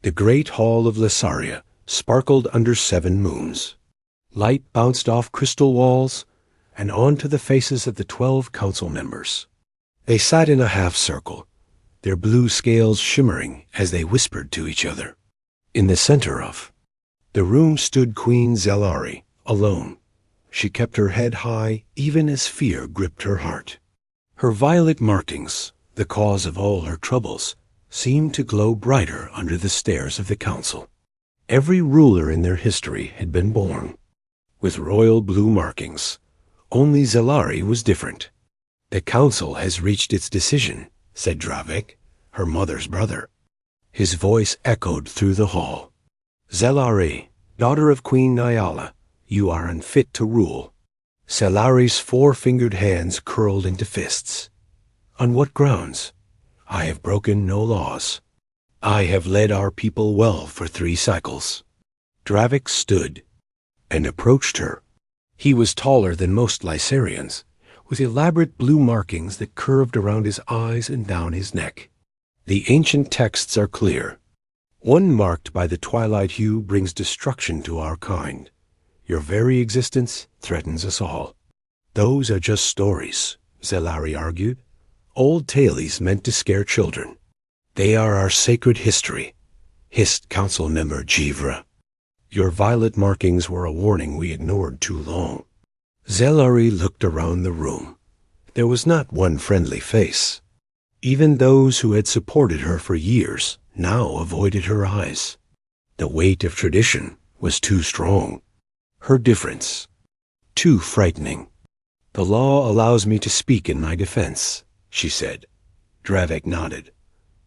The great hall of Lysaria sparkled under 7 moons. Light bounced off crystal walls and onto the faces of the 12 council members. They sat in a half-circle, their blue scales shimmering as they whispered to each other. In the center of the room stood Queen Zelari, alone. She kept her head high even as fear gripped her heart. Her violet markings, the cause of all her troubles, seemed to glow brighter under the stares of the council. Every ruler in their history had been born with royal blue markings. Only Zelari was different. The council has reached its decision, said Dravik, her mother's brother. His voice echoed through the hall. Zelari, daughter of Queen Nyala, you are unfit to rule. Zelari's 4-fingered hands curled into fists. On what grounds? I have broken no laws. I have led our people well for 3 cycles. Dravik stood and approached her. He was taller than most Lysarians, with elaborate blue markings that curved around his eyes and down his neck. The ancient texts are clear. One marked by the twilight hue brings destruction to our kind. Your very existence threatens us all. Those are just stories, Zelari argued. Old tales meant to scare children. They are our sacred history, hissed council member Jivra. Your violet markings were a warning we ignored too long. Zelari looked around the room. There was not one friendly face. Even those who had supported her for years now avoided her eyes. The weight of tradition was too strong. Her difference, too frightening. The law allows me to speak in my defense, she said. Dravik nodded.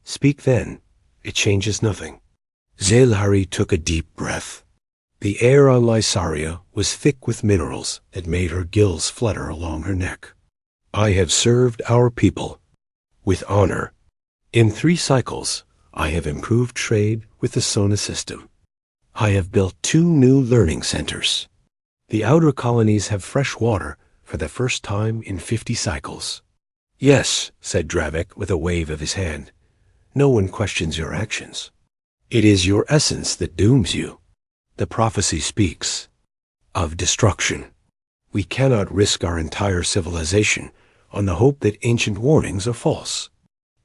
Speak then. It changes nothing. Zelari took a deep breath. The air on Lysaria was thick with minerals that made her gills flutter along her neck. I have served our people with honor. In 3 cycles, I have improved trade with the Sona system. I have built 2 new learning centers. The outer colonies have fresh water for the first time in 50 cycles. Yes, said Dravik with a wave of his hand. No one questions your actions. It is your essence that dooms you. The prophecy speaks of destruction. We cannot risk our entire civilization on the hope that ancient warnings are false.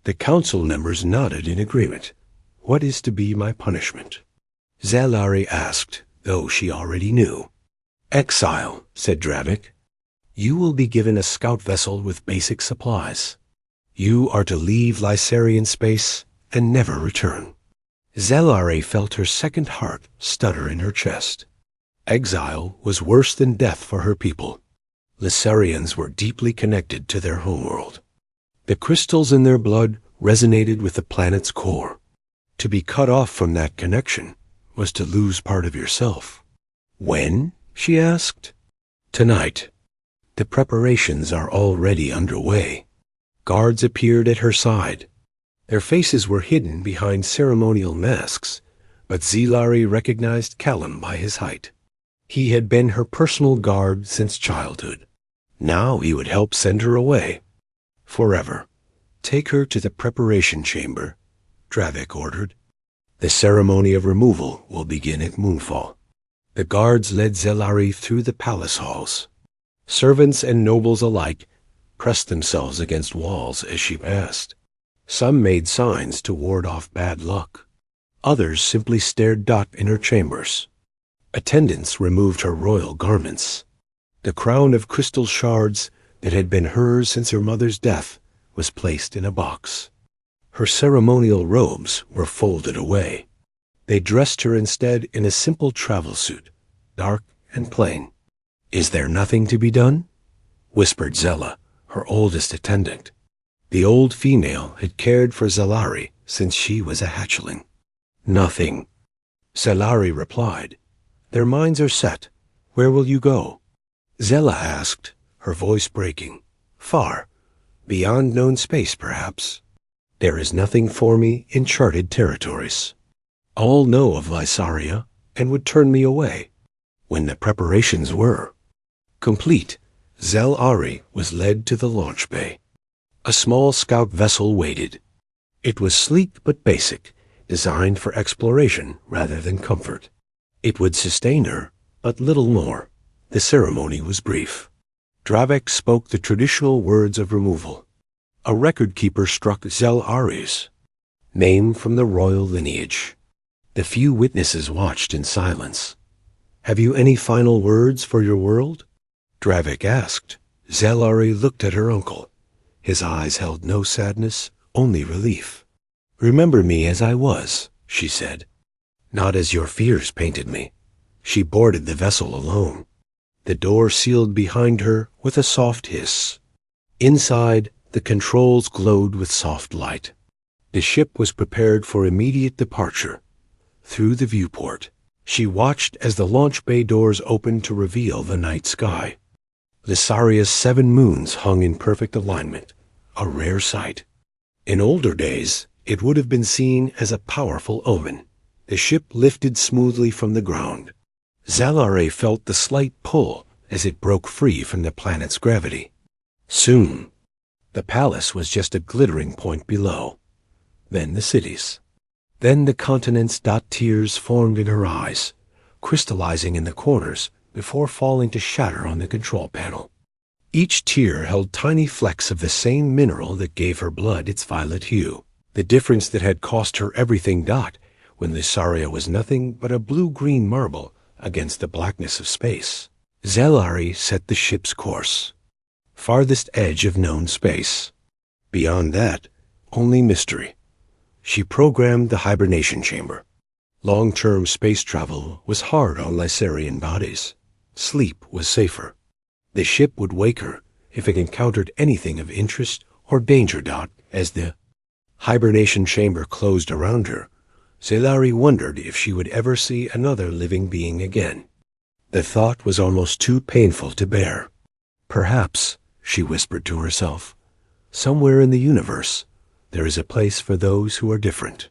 The council members nodded in agreement. What is to be my punishment? Zelari asked, though she already knew. Exile, said Dravik. You will be given a scout vessel with basic supplies. You are to leave Lysarian space and never return. Zelari felt her second heart stutter in her chest. Exile was worse than death for her people. Lysarians were deeply connected to their homeworld. The crystals in their blood resonated with the planet's core. To be cut off from that connection was to lose part of yourself. When? She asked. Tonight. The preparations are already underway. Guards appeared at her side. Their faces were hidden behind ceremonial masks, but Zelari recognized Callum by his height. He had been her personal guard since childhood. Now he would help send her away. Forever. Take her to the preparation chamber, Dravik ordered. The ceremony of removal will begin at moonfall. The guards led Zelari through the palace halls. Servants and nobles alike pressed themselves against walls as she passed. Some made signs to ward off bad luck. Others simply stared Dot in her chambers. Attendants removed her royal garments. The crown of crystal shards that had been hers since her mother's death was placed in a box. Her ceremonial robes were folded away. They dressed her instead in a simple travel suit, dark and plain. Is there nothing to be done? Whispered Zella, her oldest attendant. The old female had cared for Zelari since she was a hatchling. Nothing. Zelari replied. Their minds are set. Where will you go? Zella asked, her voice breaking. Far. Beyond known space, perhaps. There is nothing for me in charted territories. All know of Lysaria and would turn me away. When the preparations were complete, Zelari was led to the launch bay. A small scout vessel waited. It was sleek but basic, designed for exploration rather than comfort. It would sustain her, but little more. The ceremony was brief. Dravek spoke the traditional words of removal. A record-keeper struck Zel-Ares, name from the royal lineage. The few witnesses watched in silence. "Have you any final words for your world?" Dravek asked. Zel-Ares looked at her uncle. His eyes held no sadness, only relief. "Remember me as I was," she said. "Not as your fears painted me." She boarded the vessel alone. The door sealed behind her with a soft hiss. Inside, the controls glowed with soft light. The ship was prepared for immediate departure. Through the viewport, she watched as the launch bay doors opened to reveal the night sky. Lissaria's 7 moons hung in perfect alignment, a rare sight. In older days, it would have been seen as a powerful omen. The ship lifted smoothly from the ground. Zel-Ares felt the slight pull as it broke free from the planet's gravity. Soon, the palace was just a glittering point below. Then the cities. Then the continents. Tears formed in her eyes, crystallizing in the corners before falling to shatter on the control panel. Each tear held tiny flecks of the same mineral that gave her blood its violet hue. The difference that had cost her everything. When Lissaria was nothing but a blue-green marble against the blackness of space. Zel-Ares set the ship's course. Farthest edge of known space. Beyond that, only mystery. She programmed the hibernation chamber. Long-term space travel was hard on Lysarian bodies. Sleep was safer. The ship would wake her if it encountered anything of interest or danger. As the hibernation chamber closed around her, Zel-Ares wondered if she would ever see another living being again. The thought was almost too painful to bear. "Perhaps," she whispered to herself, "somewhere in the universe, there is a place for those who are different."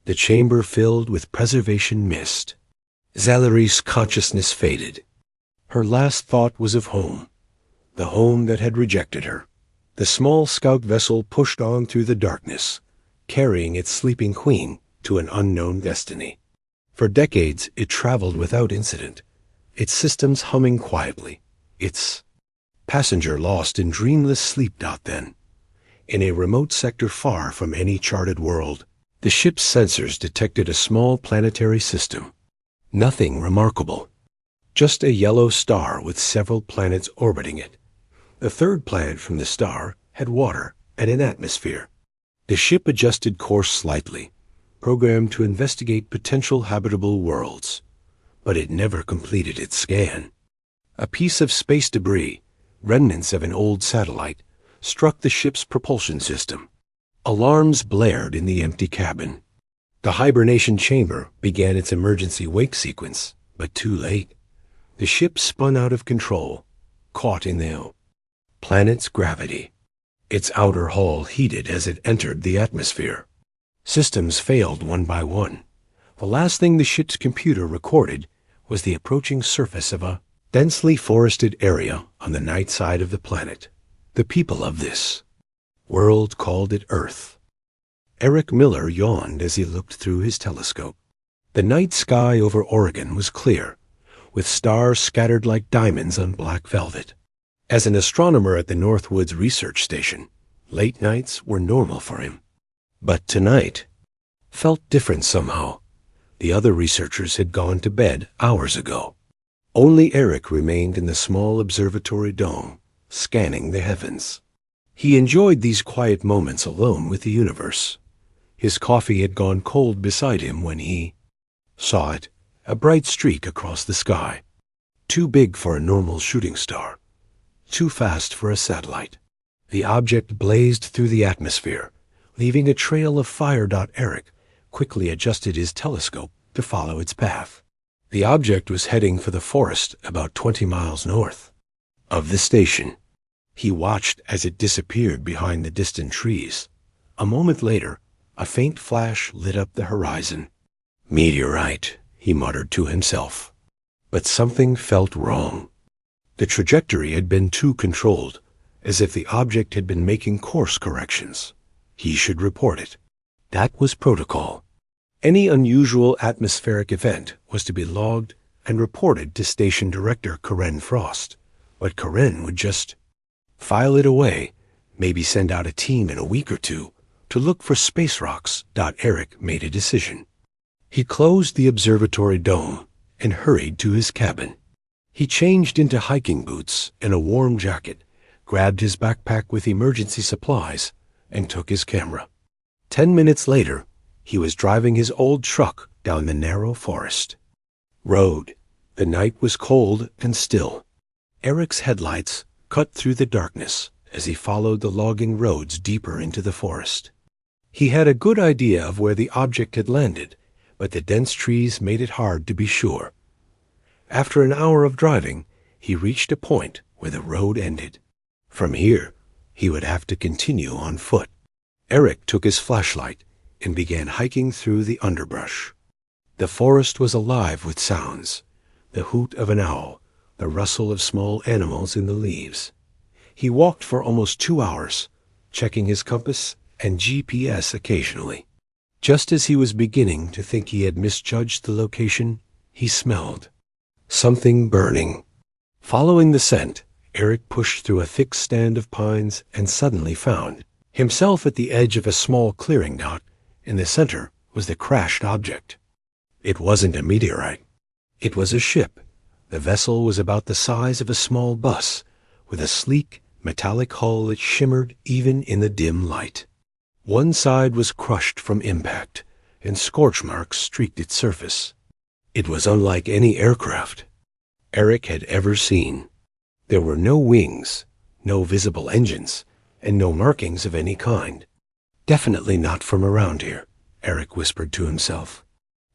The chamber filled with preservation mist. Zel-Ares' consciousness faded. Her last thought was of home, the home that had rejected her. The small scout vessel pushed on through the darkness, carrying its sleeping queen to an unknown destiny. For decades it traveled without incident, its systems humming quietly, its passenger lost in dreamless sleep. Then, in a remote sector far from any charted world, the ship's sensors detected a small planetary system. Nothing remarkable, just a yellow star with several planets orbiting it. The third planet from the star had water and an atmosphere. The ship adjusted course slightly, programmed to investigate potential habitable worlds, but it never completed its scan. A piece of space debris, remnants of an old satellite, struck the ship's propulsion system. Alarms blared in the empty cabin. The hibernation chamber began its emergency wake sequence, but too late. The ship spun out of control, caught in the planet's gravity. Its outer hull heated as it entered the atmosphere. Systems failed one by one. The last thing the ship's computer recorded was the approaching surface of a densely forested area on the night side of the planet. The people of this world called it Earth. Eric Miller yawned as he looked through his telescope. The night sky over Oregon was clear, with stars scattered like diamonds on black velvet. As an astronomer at the Northwoods Research Station, late nights were normal for him. But tonight felt different somehow. The other researchers had gone to bed hours ago. Only Eric remained in the small observatory dome, scanning the heavens. He enjoyed these quiet moments alone with the universe. His coffee had gone cold beside him when he saw it, a bright streak across the sky. Too big for a normal shooting star, too fast for a satellite. The object blazed through the atmosphere, leaving a trail of fire. Eric quickly adjusted his telescope to follow its path. The object was heading for the forest about 20 miles north of the station. He watched as it disappeared behind the distant trees. A moment later, a faint flash lit up the horizon. "Meteorite," he muttered to himself. But something felt wrong. The trajectory had been too controlled, as if the object had been making course corrections. He should report it. That was protocol. Any unusual atmospheric event was to be logged and reported to Station Director Karen Frost, but Karen would just file it away, maybe send out a team in a week or two to look for Space Rocks. Eric made a decision. He closed the observatory dome and hurried to his cabin. He changed into hiking boots and a warm jacket, grabbed his backpack with emergency supplies, and took his camera. 10 minutes later, he was driving his old truck down the narrow forest road. The night was cold and still. Eric's headlights cut through the darkness as he followed the logging roads deeper into the forest. He had a good idea of where the object had landed, but the dense trees made it hard to be sure. After an hour of driving, he reached a point where the road ended. From here, he would have to continue on foot. Eric took his flashlight and began hiking through the underbrush. The forest was alive with sounds, the hoot of an owl, the rustle of small animals in the leaves. He walked for almost 2 hours, checking his compass and GPS occasionally. Just as he was beginning to think he had misjudged the location, he smelled something burning. Following the scent, Eric pushed through a thick stand of pines and suddenly found himself at the edge of a small clearing. In the center was the crashed object. It wasn't a meteorite. It was a ship. The vessel was about the size of a small bus, with a sleek, metallic hull that shimmered even in the dim light. One side was crushed from impact, and scorch marks streaked its surface. It was unlike any aircraft Eric had ever seen. There were no wings, no visible engines, and no markings of any kind. Definitely not from around here, Eric whispered to himself.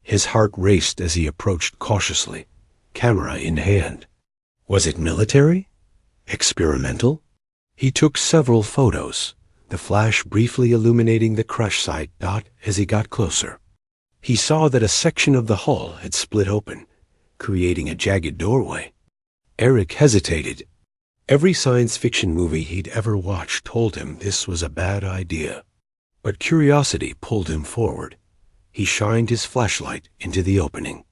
His heart raced as he approached cautiously, camera in hand. Was it military? Experimental? He took several photos, the flash briefly illuminating the crush site. As he got closer, he saw that a section of the hull had split open, creating a jagged doorway. Eric hesitated. Every science fiction movie he'd ever watched told him this was a bad idea. But curiosity pulled him forward. He shined his flashlight into the opening.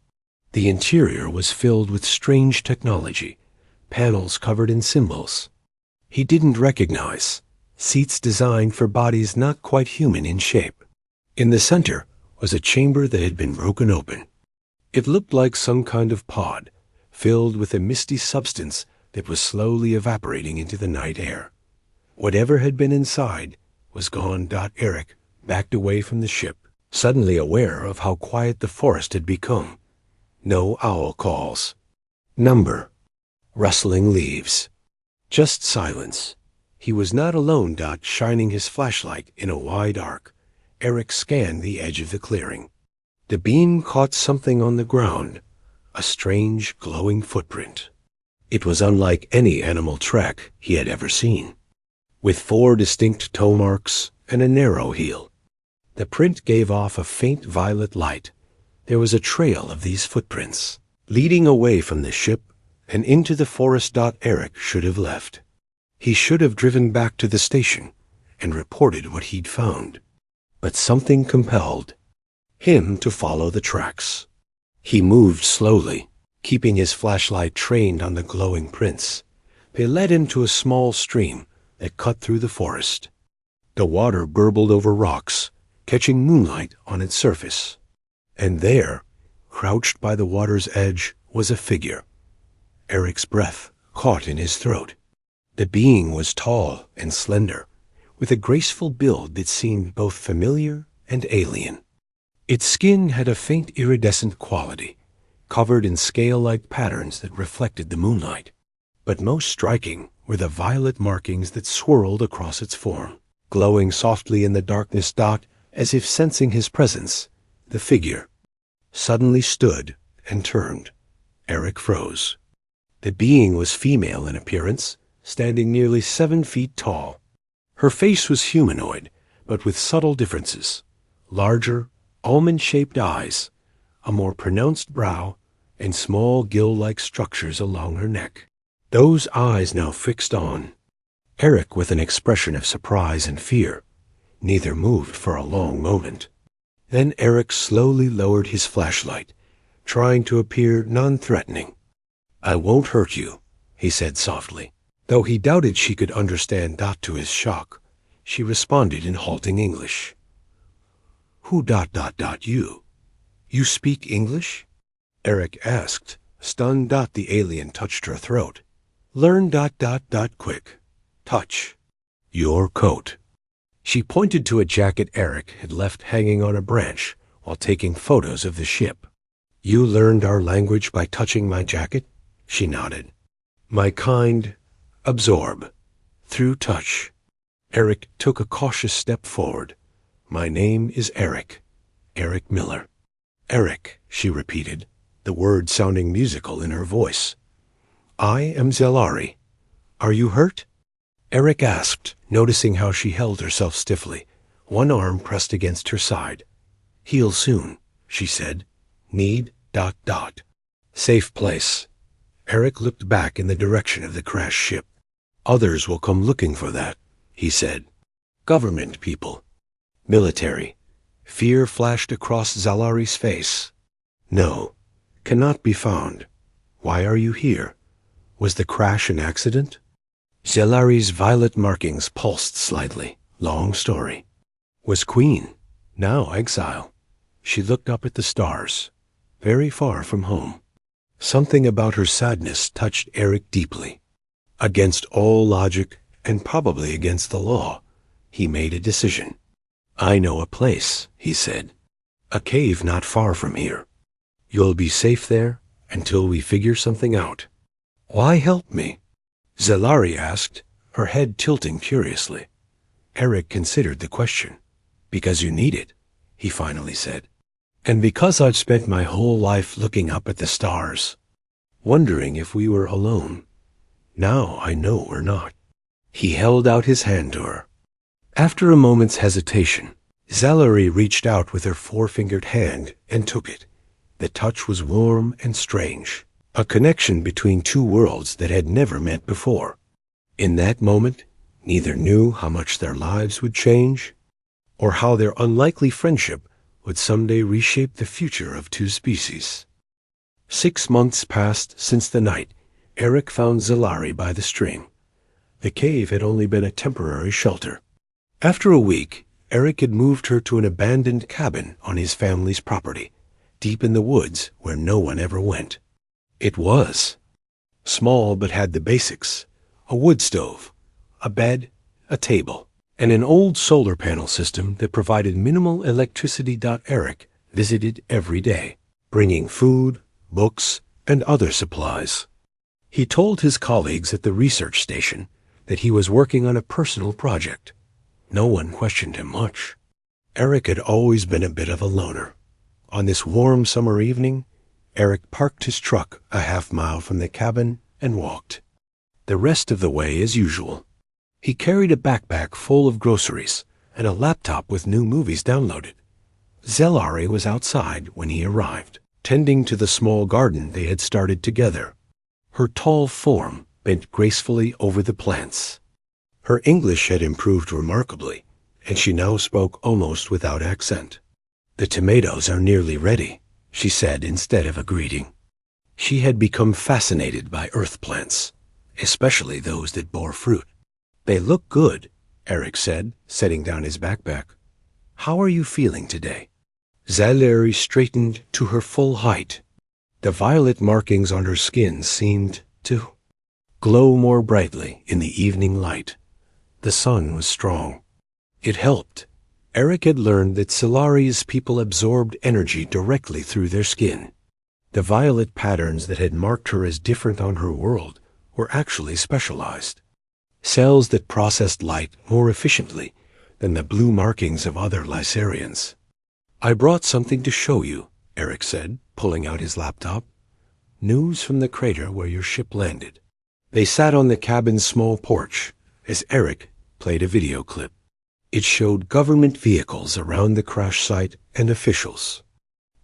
The interior was filled with strange technology, panels covered in symbols he didn't recognize, seats designed for bodies not quite human in shape. In the center was a chamber that had been broken open. It looked like some kind of pod, filled with a misty substance that was slowly evaporating into the night air. Whatever had been inside was gone. Eric backed away from the ship, suddenly aware of how quiet the forest had become. No owl calls. Rustling leaves. Just silence. He was not alone. Shining his flashlight in a wide arc, Eric scanned the edge of the clearing. The beam caught something on the ground, a strange glowing footprint. It was unlike any animal track he had ever seen, with 4 distinct toe marks and a narrow heel. The print gave off a faint violet light. There was a trail of these footprints, leading away from the ship and into the forest. Eric should have left. He should have driven back to the station and reported what he'd found. But something compelled him to follow the tracks. He moved slowly, keeping his flashlight trained on the glowing prints. They led him to a small stream that cut through the forest. The water burbled over rocks, catching moonlight on its surface. And there, crouched by the water's edge, was a figure. Eric's breath caught in his throat. The being was tall and slender, with a graceful build that seemed both familiar and alien. Its skin had a faint iridescent quality, covered in scale-like patterns that reflected the moonlight. But most striking were the violet markings that swirled across its form, glowing softly in the darkness. As if sensing his presence, the figure suddenly stood and turned. Eric froze. The being was female in appearance, standing nearly 7 feet tall. Her face was humanoid, but with subtle differences: larger, almond-shaped eyes, a more pronounced brow, and small gill-like structures along her neck. Those eyes now fixed on Eric with an expression of surprise and fear. Neither moved for a long moment. Then Eric slowly lowered his flashlight, trying to appear non-threatening. "I won't hurt you," he said softly. Though he doubted she could understand Dot to his shock, she responded in halting English. "Who ... you? You speak English?" Eric asked. Stunned, the alien touched her throat. "Learn ... quick. Touch. Your coat." She pointed to a jacket Eric had left hanging on a branch while taking photos of the ship. "You learned our language by touching my jacket?" She nodded. "My kind absorb through touch." Eric took a cautious step forward. "My name is Eric. Eric Miller." "Eric," she repeated, the word sounding musical in her voice. "I am Zelari. Are you hurt?" Eric asked, noticing how she held herself stiffly, one arm pressed against her side. "Heal soon," she said. "Need ... Safe place." Eric looked back in the direction of the crashed ship. "Others will come looking for that," he said. "Government people. Military." Fear flashed across Zalari's face. "No, cannot be found. Why are you here? Was the crash an accident?" Zalari's violet markings pulsed slightly. Long story. Was Queen, now exile. She looked up at the stars, very far from home. Something about her sadness touched Eric deeply. Against all logic, and probably against the law, he made a decision. "I know a place," he said. "A cave not far from here. You'll be safe there until we figure something out." "Why help me?" Zelari asked, her head tilting curiously. Eric considered the question. "Because you need it," he finally said. "And because I've spent my whole life looking up at the stars, wondering if we were alone. Now I know we're not." He held out his hand to her. After a moment's hesitation, Zelari reached out with her four-fingered hand and took it. The touch was warm and strange, a connection between two worlds that had never met before. In that moment, neither knew how much their lives would change, or how their unlikely friendship would someday reshape the future of two species. 6 months passed since the night Eric found Zelari by the stream. The cave had only been a temporary shelter. After a week, Eric had moved her to an abandoned cabin on his family's property, deep in the woods where no one ever went. It was small but had the basics: a wood stove, a bed, a table, and an old solar panel system that provided minimal electricity. Eric visited every day, bringing food, books, and other supplies. He told his colleagues at the research station that he was working on a personal project. No one questioned him much. Eric had always been a bit of a loner. On this warm summer evening, Eric parked his truck a half-mile from the cabin and walked. The rest of the way as usual. He carried a backpack full of groceries and a laptop with new movies downloaded. Zelari was outside when he arrived, tending to the small garden they had started together. Her tall form bent gracefully over the plants. Her English had improved remarkably, and she now spoke almost without accent. "The tomatoes are nearly ready," she said instead of a greeting. She had become fascinated by earth plants, especially those that bore fruit. "They look good," Eric said, setting down his backpack. "How are you feeling today?" Zelari straightened to her full height. The violet markings on her skin seemed to glow more brightly in the evening light. The sun was strong. It helped. Eric had learned that Zelari's people absorbed energy directly through their skin. The violet patterns that had marked her as different on her world were actually specialized. Cells that processed light more efficiently than the blue markings of other Lysarians. "I brought something to show you," Eric said, pulling out his laptop. "News from the crater where your ship landed." They sat on the cabin's small porch as Eric played a video clip. It showed government vehicles around the crash site and officials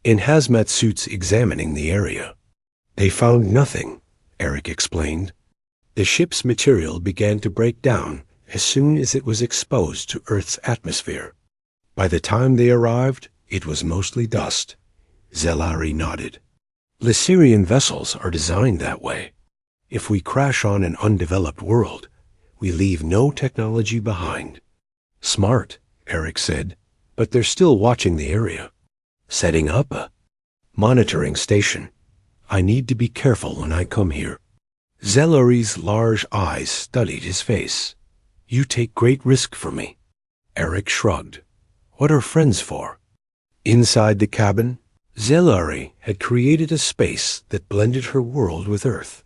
in hazmat suits examining the area. "They found nothing," Eric explained. "The ship's material began to break down as soon as it was exposed to Earth's atmosphere. By the time they arrived, It was mostly dust. Zelari nodded. Lycerian vessels are designed that way. If we crash on an undeveloped world, we leave no technology behind. Smart, Eric said, but they're still watching the area. Setting up a monitoring station. I need to be careful when I come here. Zelari's large eyes studied his face. You take great risk for me. Eric shrugged. What are friends for? Inside the cabin, Zelari had created a space that blended her world with Earth.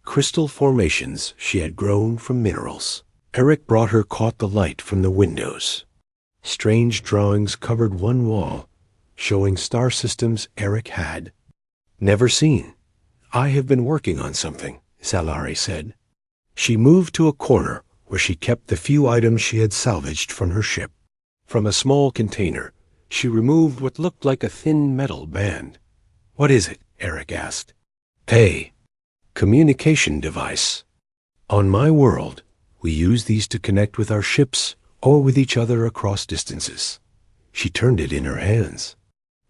Crystal formations she had grown from minerals. Eric brought her caught the light from the windows. Strange drawings covered one wall, showing star systems Eric had never seen. I have been working on something, Zelari said. She moved to a corner where she kept the few items she had salvaged from her ship. From a small container, she removed what looked like a thin metal band. What is it? Eric asked. A communication device. On my world, we use these to connect with our ships or with each other across distances. She turned it in her hands.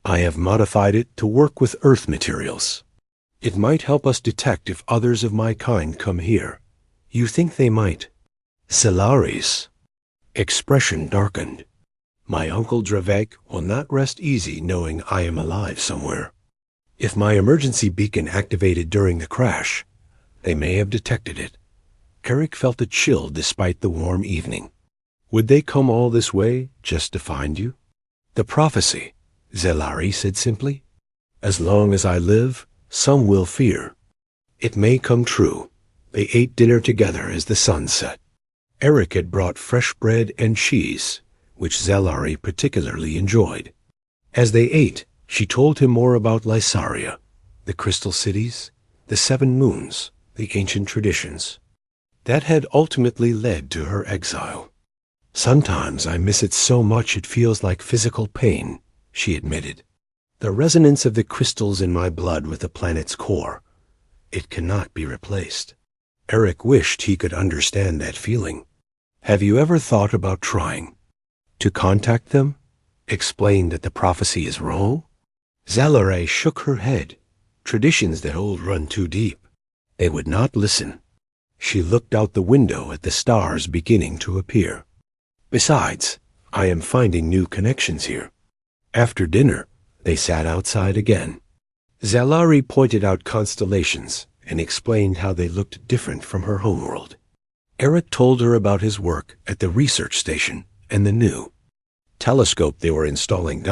I have modified it to work with Earth materials. It might help us detect if others of my kind come here. You think they might? Zelari's expression darkened. My Uncle Dravek will not rest easy knowing I am alive somewhere. If my emergency beacon activated during the crash, they may have detected it. Eric felt a chill despite the warm evening. Would they come all this way just to find you? The prophecy, Zelari said simply. As long as I live, some will fear. It may come true. They ate dinner together as the sun set. Eric had brought fresh bread and cheese, which Zelari particularly enjoyed. As they ate, she told him more about Lysaria, the crystal cities, the 7 moons, the ancient traditions. That had ultimately led to her exile. Sometimes I miss it so much it feels like physical pain, she admitted. The resonance of the crystals in my blood with the planet's core. It cannot be replaced. Eric wished he could understand that feeling. Have you ever thought about trying to contact them? Explain that the prophecy is wrong? Zelari shook her head. Traditions that old run too deep. They would not listen. She looked out the window at the stars beginning to appear. Besides, I am finding new connections here. After dinner, they sat outside again. Zelari pointed out constellations and explained how they looked different from her homeworld. Eric told her about his work at the research station and the new telescope they were installing.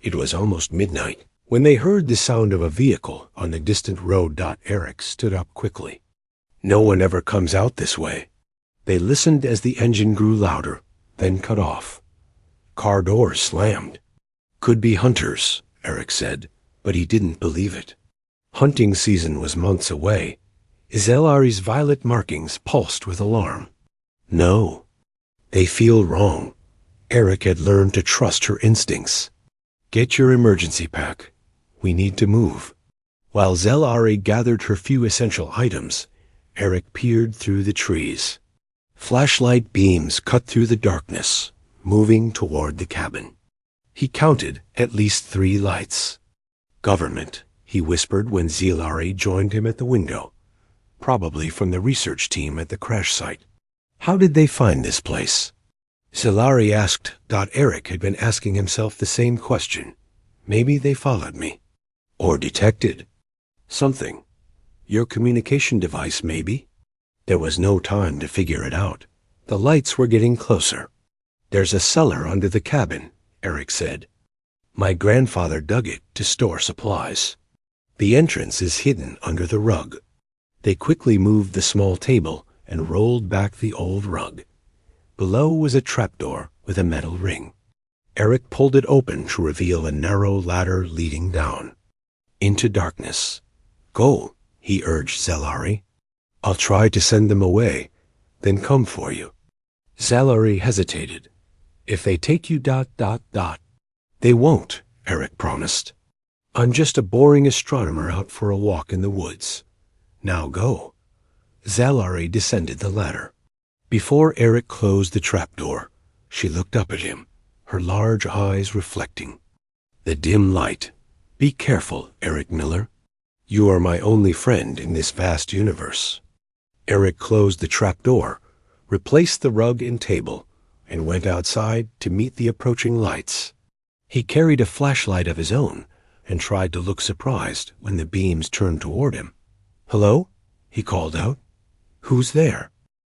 It was almost midnight when they heard the sound of a vehicle on the distant road. Eric stood up quickly. No one ever comes out this way. They listened as the engine grew louder, then cut off. Car doors slammed. Could be hunters, Eric said, but he didn't believe it. Hunting season was months away. Zelari's violet markings pulsed with alarm. No, they feel wrong. Eric had learned to trust her instincts. Get your emergency pack. We need to move. While Zelari gathered her few essential items, Eric peered through the trees. Flashlight beams cut through the darkness, moving toward the cabin. He counted at least 3 lights. Government, he whispered when Zelari joined him at the window. Probably from the research team at the crash site. How did they find this place? Zelari asked. Eric had been asking himself the same question. Maybe they followed me. Or detected something. Your communication device, maybe? There was no time to figure it out. The lights were getting closer. There's a cellar under the cabin, Eric said. My grandfather dug it to store supplies. The entrance is hidden under the rug. They quickly moved the small table and rolled back the old rug. Below was a trapdoor with a metal ring. Eric pulled it open to reveal a narrow ladder leading down into darkness. Go, he urged Zelari. I'll try to send them away, then come for you. Zelari hesitated. If they take you ... They won't, Eric promised. I'm just a boring astronomer out for a walk in the woods. Now go. Zelari descended the ladder. Before Eric closed the trapdoor, she looked up at him, her large eyes reflecting. The dim light. Be careful, Eric Miller. You are my only friend in this vast universe. Eric closed the trapdoor, replaced the rug and table, and went outside to meet the approaching lights. He carried a flashlight of his own and tried to look surprised when the beams turned toward him. "Hello?" he called out. "Who's there?"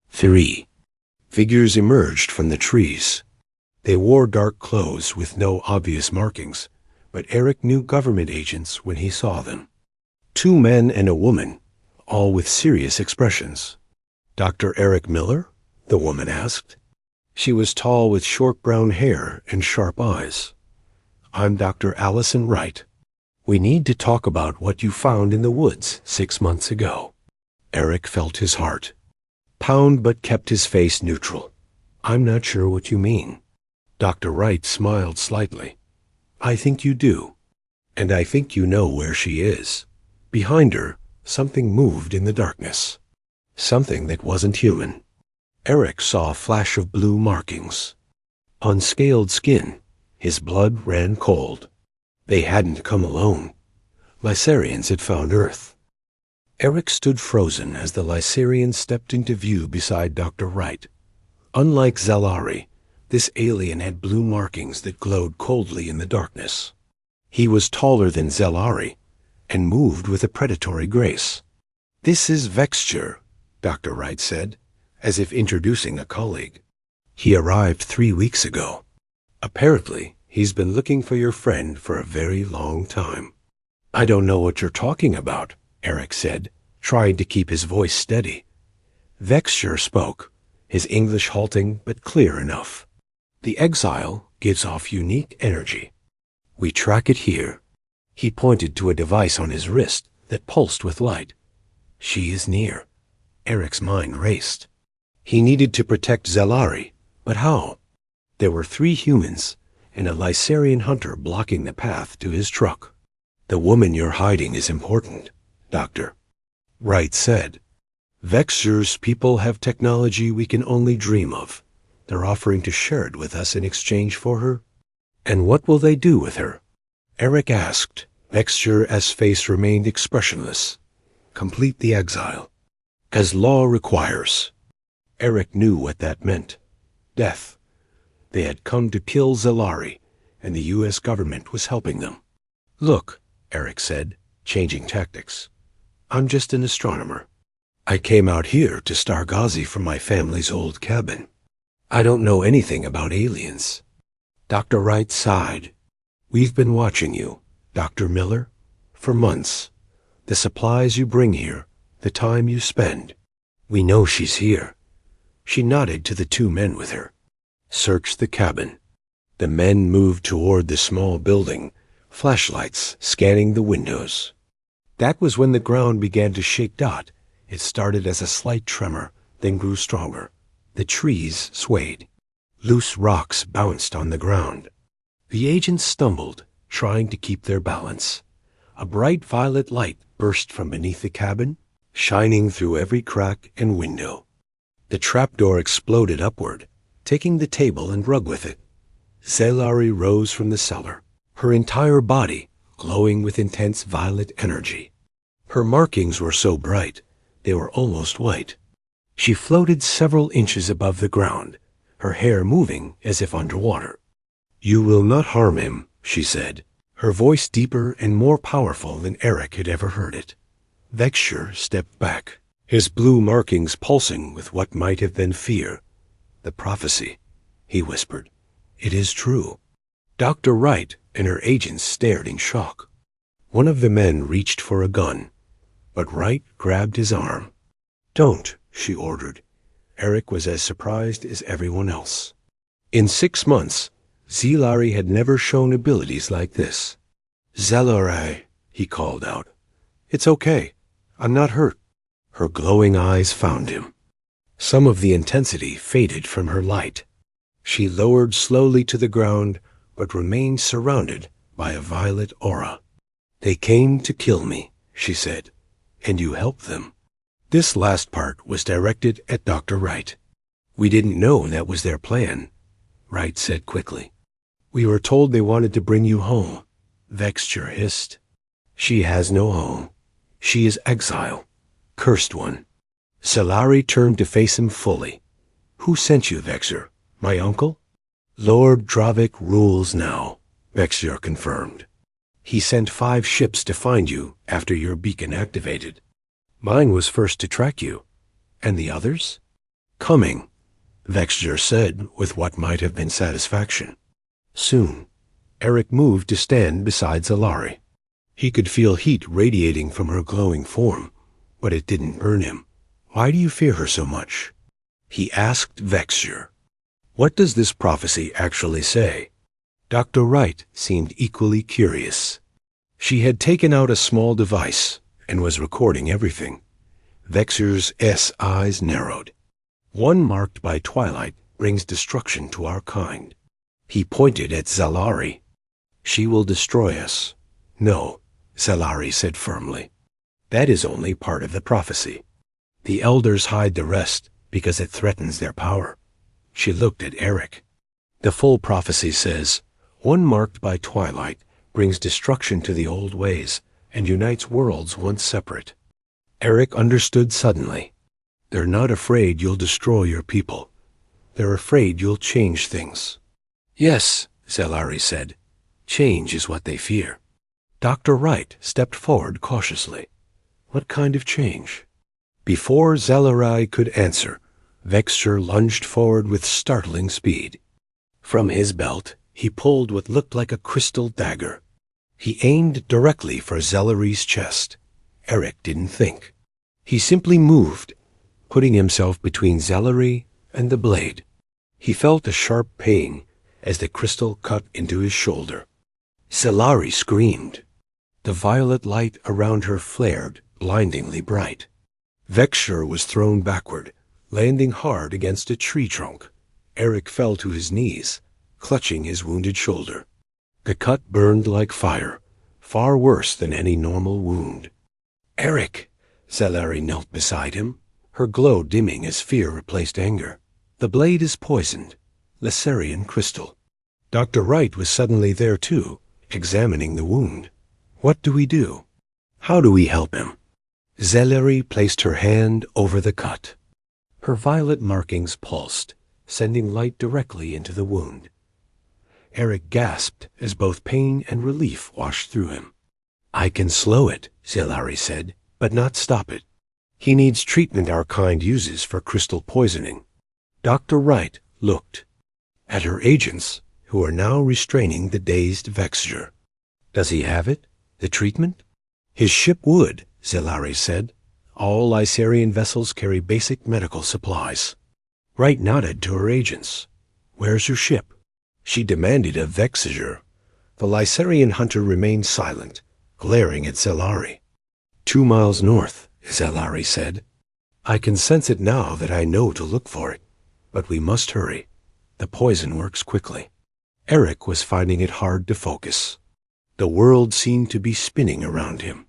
3 figures emerged from the trees. They wore dark clothes with no obvious markings, but Eric knew government agents when he saw them. 2 men and a woman, all with serious expressions. "Dr. Eric Miller?" the woman asked. She was tall with short brown hair and sharp eyes. "I'm Dr. Allison Wright. We need to talk about what you found in the woods 6 months ago." Eric felt his heart pound but kept his face neutral. "I'm not sure what you mean." Dr. Wright smiled slightly. "I think you do. And I think you know where she is." Behind her, something moved in the darkness. Something that wasn't human. Eric saw a flash of blue markings. On scaled skin, his blood ran cold. They hadn't come alone. Lysarians had found Earth. Eric stood frozen as the Lysarian stepped into view beside Dr. Wright. Unlike Zalari, this alien had blue markings that glowed coldly in the darkness. He was taller than Zalari and moved with a predatory grace. "This is Vexture," Dr. Wright said, as if introducing a colleague. "He arrived 3 weeks ago. Apparently, he's been looking for your friend for a very long time." "I don't know what you're talking about," Eric said, trying to keep his voice steady. Vexture spoke, his English halting but clear enough. "The exile gives off unique energy. We track it here." He pointed to a device on his wrist that pulsed with light. "She is near." Eric's mind raced. He needed to protect Zalari, but how? There were 3 humans and a Lysarian hunter blocking the path to his truck. "The woman you're hiding is important, Doctor," Wright said. "Vexure's people have technology we can only dream of. They're offering to share it with us in exchange for her." "And what will they do with her?" Eric asked. Vexure's face remained expressionless. "Complete the exile. As law requires." Eric knew what that meant. Death. They had come to kill Zalari, and the U.S. government was helping them. "Look," Eric said, changing tactics. "I'm just an astronomer. I came out here to Stargazi from my family's old cabin. I don't know anything about aliens." Dr. Wright sighed. "We've been watching you, Dr. Miller, for months. The supplies you bring here, the time you spend. We know she's here." She nodded to the 2 men with her. "Search the cabin." The men moved toward the small building, flashlights scanning the windows. That was when the ground began to shake. It started as a slight tremor, then grew stronger. The trees swayed. Loose rocks bounced on the ground. The agents stumbled, trying to keep their balance. A bright violet light burst from beneath the cabin, shining through every crack and window. The trapdoor exploded upward, taking the table and rug with it. Zalari rose from the cellar, her entire body glowing with intense violet energy. Her markings were so bright, they were almost white. She floated several inches above the ground, her hair moving as if underwater. "You will not harm him," she said, her voice deeper and more powerful than Eric had ever heard it. Vexture stepped back, his blue markings pulsing with what might have been fear. "The prophecy," he whispered. "It is true." Dr. Wright and her agents stared in shock. One of the men reached for a gun, but Wright grabbed his arm. "Don't," she ordered. Eric was as surprised as everyone else. In 6 months, Zalari had never shown abilities like this. "Zalari," he called out. "It's okay. I'm not hurt." Her glowing eyes found him. Some of the intensity faded from her light. She lowered slowly to the ground, but remained surrounded by a violet aura. "They came to kill me," she said, "and you helped them." This last part was directed at Dr. Wright. "We didn't know that was their plan," Wright said quickly. "We were told they wanted to bring you home. Vexture hissed. She has no home. She is exile. Cursed one. Salari turned to face him fully. Who sent you, Vexure? My uncle? Lord Dravik rules now, Vexure confirmed. He sent 5 ships to find you after your beacon activated. Mine was first to track you. And the others? Coming, Vexure said with what might have been satisfaction. Soon, Eric moved to stand beside Zalari. He could feel heat radiating from her glowing form, but it didn't burn him. Why do you fear her so much? He asked Vexure. What does this prophecy actually say? Dr. Wright seemed equally curious. She had taken out a small device and was recording everything. Vexure's eyes narrowed. One marked by twilight brings destruction to our kind. He pointed at Zalari. She will destroy us. No, Zalari said firmly. That is only part of the prophecy. The elders hide the rest because it threatens their power. She looked at Eric. The full prophecy says, one marked by twilight brings destruction to the old ways and unites worlds once separate. Eric understood suddenly. They're not afraid you'll destroy your people. They're afraid you'll change things. Yes, Zalari said. Change is what they fear. Dr. Wright stepped forward cautiously. What kind of change? Before Zalari could answer, Vexure lunged forward with startling speed. From his belt, he pulled what looked like a crystal dagger. He aimed directly for Zalari's chest. Eric didn't think. He simply moved, putting himself between Zalari and the blade. He felt a sharp pain as the crystal cut into his shoulder. Zalari screamed. The violet light around her flared, blindingly bright. Vexure was thrown backward, landing hard against a tree trunk. Eric fell to his knees, clutching his wounded shoulder. The cut burned like fire, far worse than any normal wound. Eric! Zalari knelt beside him, her glow dimming as fear replaced anger. The blade is poisoned, Lacerian crystal. Dr. Wright was suddenly there too, examining the wound. What do we do? How do we help him? Zalari placed her hand over the cut. Her violet markings pulsed, sending light directly into the wound. Eric gasped as both pain and relief washed through him. I can slow it, Zalari said, but not stop it. He needs treatment our kind uses for crystal poisoning. Dr. Wright looked at her agents, who are now restraining the dazed Vexure. Does he have it? The treatment? His ship would, Zalari said. All Lysarian vessels carry basic medical supplies. Wright nodded to her agents. Where's your ship? She demanded of Vexure. The Lysarian hunter remained silent, glaring at Zalari. 2 miles north, Zalari said. I can sense it now that I know to look for it, but we must hurry. The poison works quickly. Eric was finding it hard to focus. The world seemed to be spinning around him.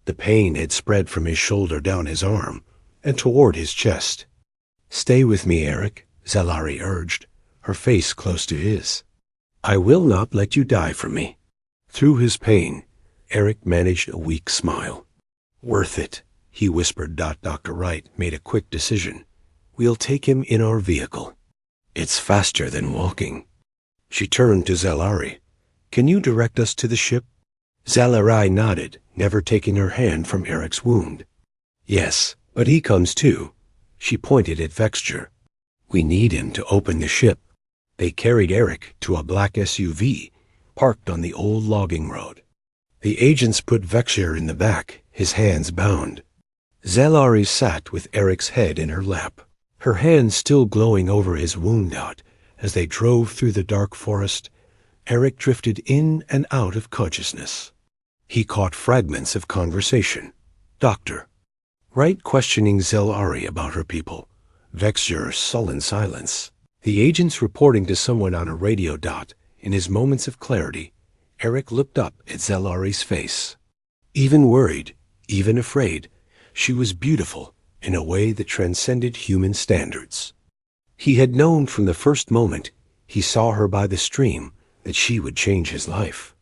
The pain had spread from his shoulder down his arm and toward his chest. Stay with me, Eric, Zalari urged, her face close to his. I will not let you die for me. Through his pain, Eric managed a weak smile. Worth it, he whispered. Dr. Wright made a quick decision. We'll take him in our vehicle. It's faster than walking. She turned to Zalari. Can you direct us to the ship? Zalari nodded, never taking her hand from Eric's wound. Yes, but he comes too. She pointed at Vexure. We need him to open the ship. They carried Eric to a black SUV, parked on the old logging road. The agents put Vexure in the back, his hands bound. Zalari sat with Eric's head in her lap, her hands still glowing over his wound out. As they drove through the dark forest, Eric drifted in and out of consciousness. He caught fragments of conversation. Doctor. Wright questioning Zalari about her people. Vexure's sullen silence. The agents reporting to someone on a radio dot. In his moments of clarity, Eric looked up at Zalari's face. Even worried, even afraid, she was beautiful in a way that transcended human standards. He had known from the first moment he saw her by the stream that she would change his life.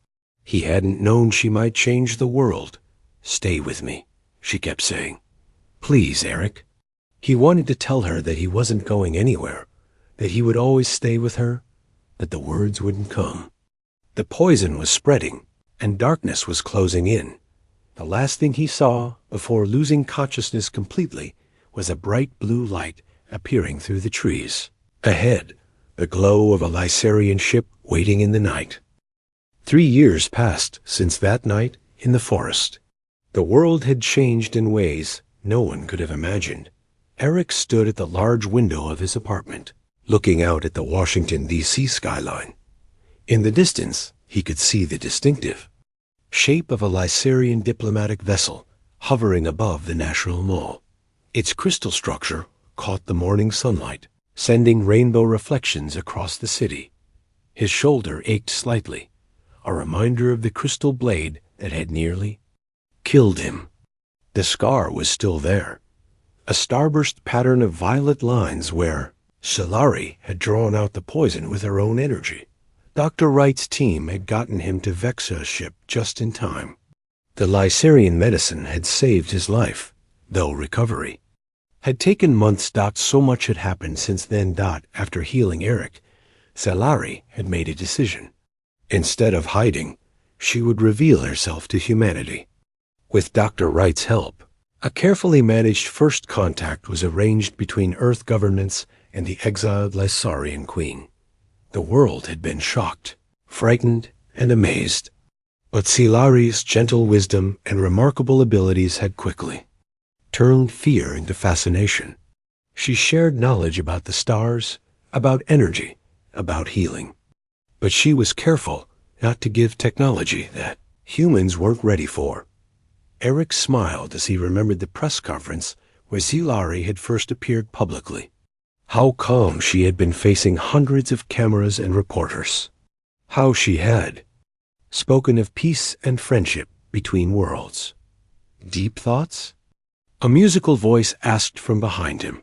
He hadn't known she might change the world. "Stay with me," she kept saying. "Please, Eric." He wanted to tell her that he wasn't going anywhere, that he would always stay with her, but the words wouldn't come. The poison was spreading, and darkness was closing in. The last thing he saw, before losing consciousness completely, was a bright blue light appearing through the trees. Ahead, the glow of a Lycerian ship waiting in the night. 3 years passed since that night in the forest. The world had changed in ways no one could have imagined. Eric stood at the large window of his apartment, looking out at the Washington, D.C. skyline. In the distance, he could see the distinctive shape of a Lycerian diplomatic vessel hovering above the National Mall. Its crystal structure caught the morning sunlight, sending rainbow reflections across the city. His shoulder ached slightly, a reminder of the crystal blade that had nearly killed him. The scar was still there, a starburst pattern of violet lines where Solari had drawn out the poison with her own energy. Dr. Wright's team had gotten him to Vexa's ship just in time. The Lycerian medicine had saved his life, though recovery had taken months. So much had happened since then. After healing Eric, Solari had made a decision. Instead of hiding, she would reveal herself to humanity. With Dr. Wright's help, a carefully managed first contact was arranged between Earth governments and the exiled Lycerian queen. The world had been shocked, frightened, and amazed. But Solari's gentle wisdom and remarkable abilities had quickly turned fear into fascination. She shared knowledge about the stars, about energy, about healing. But she was careful not to give technology that humans weren't ready for. Eric smiled as he remembered the press conference where Solari had first appeared publicly. How calm she had been facing hundreds of cameras and reporters. How she had spoken of peace and friendship between worlds. Deep thoughts? A musical voice asked from behind him.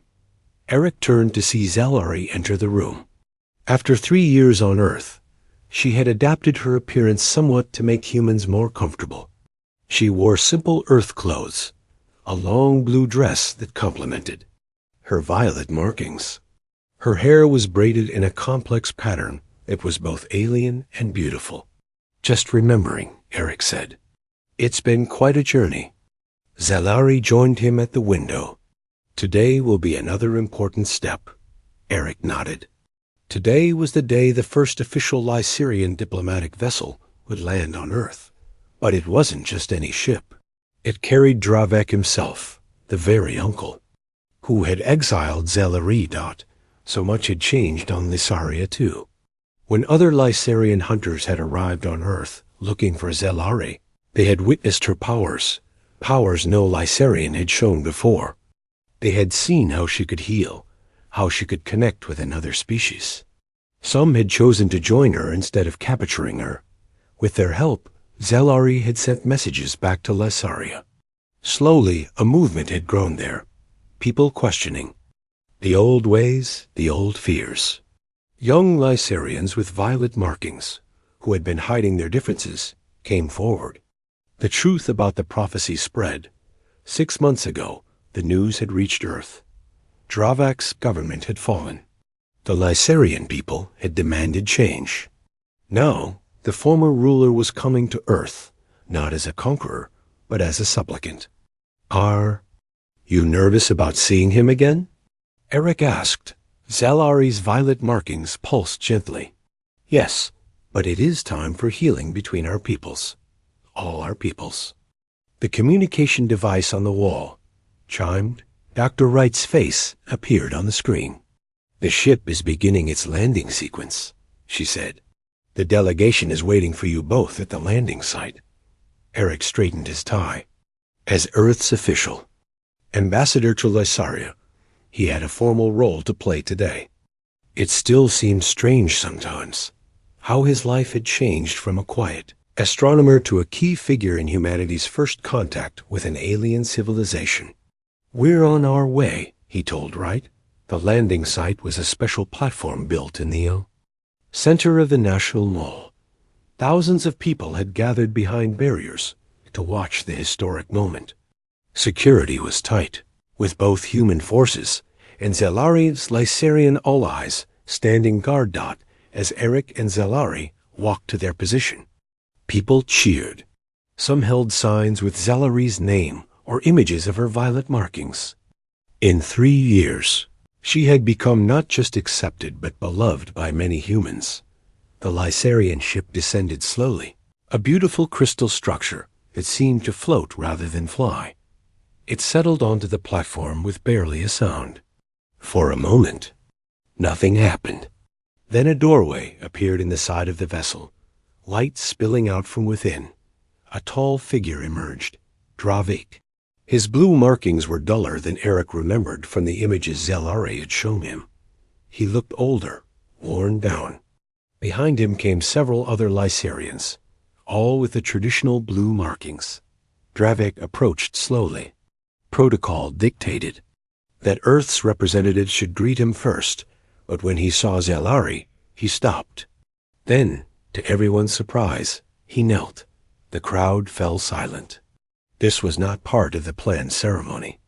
Eric turned to see Solari enter the room. After 3 years on Earth, she had adapted her appearance somewhat to make humans more comfortable. She wore simple Earth clothes, a long blue dress that complemented her violet markings. Her hair was braided in a complex pattern that was both alien and beautiful. "Just remembering," Eric said. "It's been quite a journey." Solari joined him at the window. "Today will be another important step." Eric nodded. Today was the day the first official Lycerian diplomatic vessel would land on Earth. But it wasn't just any ship. It carried Dravek himself, the very uncle, who had exiled Solari. So much had changed on Lysaria too. When other Lycerian hunters had arrived on Earth looking for Solari, they had witnessed her powers no Lycerian had shown before. They had seen how she could heal, how she could connect with another species. Some had chosen to join her instead of capturing her. With their help, Solari had sent messages back to Lysaria. Slowly, a movement had grown there, people questioning the old ways, the old fears. Young Lycerians with violet markings, who had been hiding their differences, came forward. The truth about the prophecy spread. 6 months ago, the news had reached Earth. Dravak's government had fallen. The Lycerian people had demanded change. Now, the former ruler was coming to Earth, not as a conqueror, but as a supplicant. "Are you nervous about seeing him again?" Eric asked. Solari's violet markings pulsed gently. "Yes, but it is time for healing between our peoples. All our peoples." The communication device on the wall chimed. Dr. Wright's face appeared on the screen. "The ship is beginning its landing sequence," she said. "The delegation is waiting for you both at the landing site." Eric straightened his tie. As Earth's official ambassador to Lysaria, he had a formal role to play today. It still seemed strange sometimes, how his life had changed from a quiet astronomer to a key figure in humanity's first contact with an alien civilization. "We're on our way," he told Wright. The landing site was a special platform built in the center of the National Mall. Thousands of people had gathered behind barriers to watch the historic moment. Security was tight, with both human forces and Zelari's Lysarian allies standing guard as Eric and Zelari walked to their position. People cheered. Some held signs with Zelari's name or images of her violet markings. In 3 years, she had become not just accepted but beloved by many humans. The Lysarian ship descended slowly, a beautiful crystal structure that seemed to float rather than fly. It settled onto the platform with barely a sound. For a moment, nothing happened. Then a doorway appeared in the side of the vessel, light spilling out from within. A tall figure emerged, Dravik. His blue markings were duller than Eric remembered from the images Zelari had shown him. He looked older, worn down. Behind him came several other Lysarians, all with the traditional blue markings. Dravik approached slowly. Protocol dictated that Earth's representatives should greet him first, but when he saw Zelari, he stopped. Then, to everyone's surprise, he knelt. The crowd fell silent. This was not part of the planned ceremony.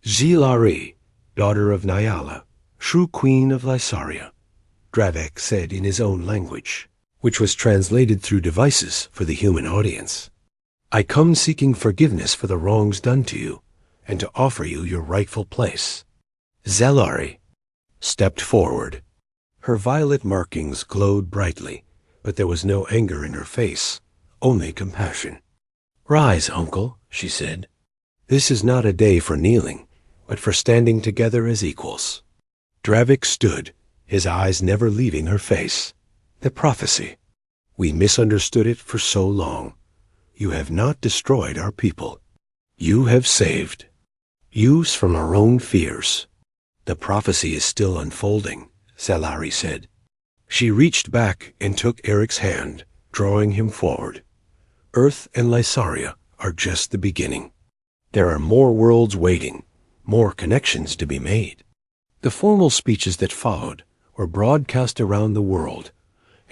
Zelari, daughter of Nyala, true queen of Lysaria, Dravik said in his own language, which was translated through devices for the human audience. I come seeking forgiveness for the wrongs done to you, and to offer you your rightful place. Zelari stepped forward. Her violet markings glowed brightly, but there was no anger in her face, only compassion. Rise, uncle, she said. This is not a day for kneeling, but for standing together as equals. Dravik stood, his eyes never leaving her face. The prophecy. We misunderstood it for so long. You have not destroyed our people. You have saved. Use from our own fears. The prophecy is still unfolding, Zelari said. She reached back and took Eric's hand, drawing him forward. Earth and Lysaria are just the beginning. There are more worlds waiting, more connections to be made. The formal speeches that followed were broadcast around the world,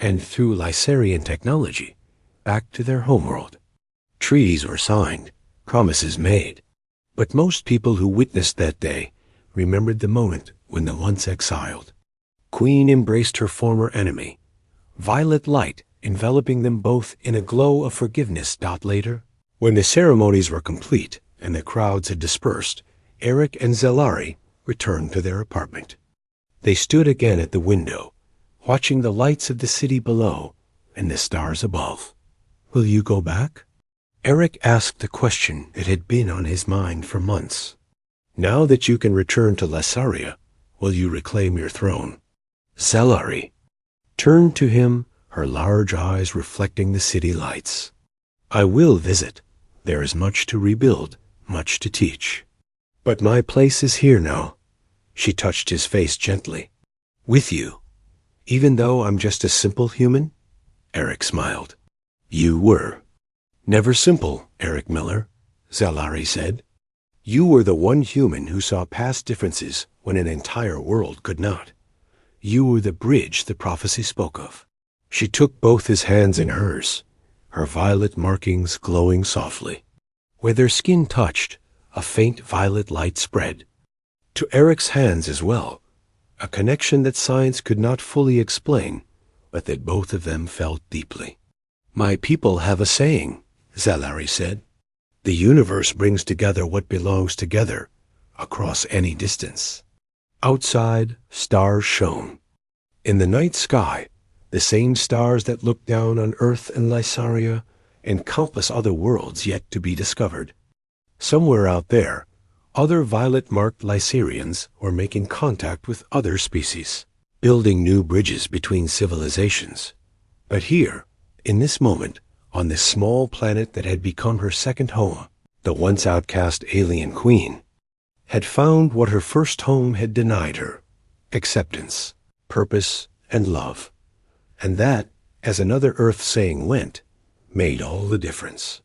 and through Lysarian technology, back to their homeworld. Treaties were signed, promises made. But most people who witnessed that day remembered the moment when the once exiled Queen embraced her former enemy, violet light enveloping them both in a glow of forgiveness. Later, when the ceremonies were complete and the crowds had dispersed, Eric and Zelari returned to their apartment. They stood again at the window, watching the lights of the city below and the stars above. Will you go back? Eric asked the question that had been on his mind for months. Now that you can return to Lysaria, will you reclaim your throne? Zelari turned to him, her large eyes reflecting the city lights. I will visit. There is much to rebuild, much to teach. But my place is here now. She touched his face gently. With you. Even though I'm just a simple human? Eric smiled. You were. Never simple, Eric Miller, Zelari said. You were the one human who saw past differences when an entire world could not. You were the bridge the prophecy spoke of. She took both his hands in hers, her violet markings glowing softly. Where their skin touched, a faint violet light spread. To Eric's hands as well, a connection that science could not fully explain, but that both of them felt deeply. My people have a saying, Zelari said. The universe brings together what belongs together, across any distance. Outside, stars shone. In the night sky, the same stars that looked down on Earth and Lysaria, and countless other worlds yet to be discovered. Somewhere out there, other violet-marked Lysarians were making contact with other species, building new bridges between civilizations. But here, in this moment, on this small planet that had become her second home, the once outcast alien queen had found what her first home had denied her: acceptance, purpose, and love. And that, as another Earth saying went, made all the difference.